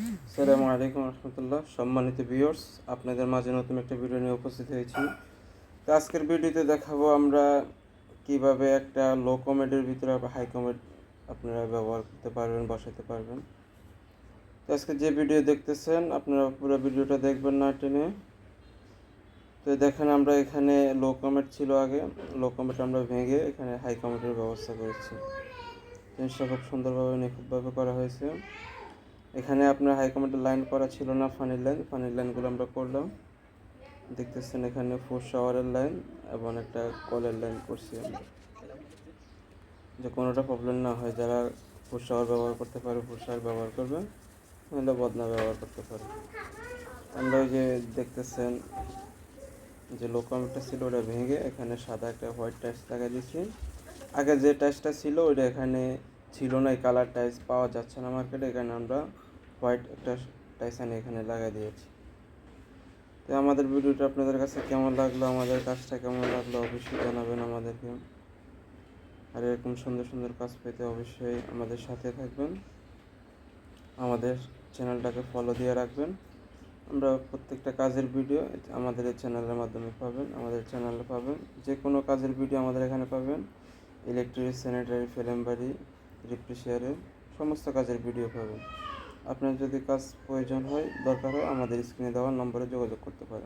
আসসালামু আলাইকুম রহমতুল্লাহ। সম্মানিত ভিউয়ার্স, আপনাদের মাঝে নতুন একটা ভিডিও নিয়ে উপস্থিত হয়েছি। তো আজকের ভিডিওতে দেখাবো আমরা কিভাবে একটা লো কমেডের ভিতরে হাই কমেড আপনারা ব্যবহার করতে পারবেন, বসাতে পারবেন। তো আজকে যে ভিডিও দেখতেছেন আপনারা পুরো ভিডিওটা দেখবেন না টেনে। তো দেখেন আমরা এখানে লো কমেড ছিল আগে, লো কমেড আমরা ভেঙে এখানে হাই কমেডের ব্যবস্থা করেছি। জিনিসটা খুব সুন্দরভাবে নিখুঁতভাবে করা হয়েছে। এখানে আপনার হাই কমেন্টের লাইন করা ছিল না, ফানির লাইনগুলো আমরা করলাম। দেখতেছেন এখানে ফুড শাওয়ারের লাইন এবং একটা কলের লাইন করছি আমরা, যে কোনোটা প্রবলেম না হয়। যারা ফুড শাওয়ার ব্যবহার করতে পারে ফুড শাওয়ার ব্যবহার করবেন, নাহলে বদনা ব্যবহার করতে পারে। আমরা ওই যে দেখতেছেন যে লো কমেন্টটা ছিল ওটা ভেঙে এখানে সাদা একটা হোয়াইট টাইলস লাগাই দিয়েছি। আগে যে টাইলসটা ছিল ওইটা এখানে ছিল না, এই কালার টাইলস পাওয়া যাচ্ছে না মার্কেটে, এখানে আমরা হোয়াইট একটা টাইলস এনে এখানে লাগাই দিয়েছি। তো আমাদের ভিডিওটা আপনাদের কাছে কেমন লাগলো, আমাদের কাজটা কেমন লাগলো অবশ্যই জানাবেন আমাদেরকে। আর এরকম সুন্দর সুন্দর কাজ পেতে অবশ্যই আমাদের সাথে থাকবেন, আমাদের চ্যানেলটাকে ফলো দিয়ে রাখবেন। আমরা প্রত্যেকটা কাজের ভিডিও আমাদের এই চ্যানেলের মাধ্যমে পাবেন, আমাদের চ্যানেলে পাবেন। যে কোনো কাজের ভিডিও আমাদের এখানে পাবেন। ইলেকট্রিক, স্যানিটারি, ফেলেমবাড়ি, রিপ্রেশিয়ারের সমস্ত কাজের ভিডিও পাবেন। আপনার যদি কাজ প্রয়োজন হয়, দরকার হয়, আমাদের স্ক্রিনে দেওয়া নম্বরে যোগাযোগ করতে পারেন।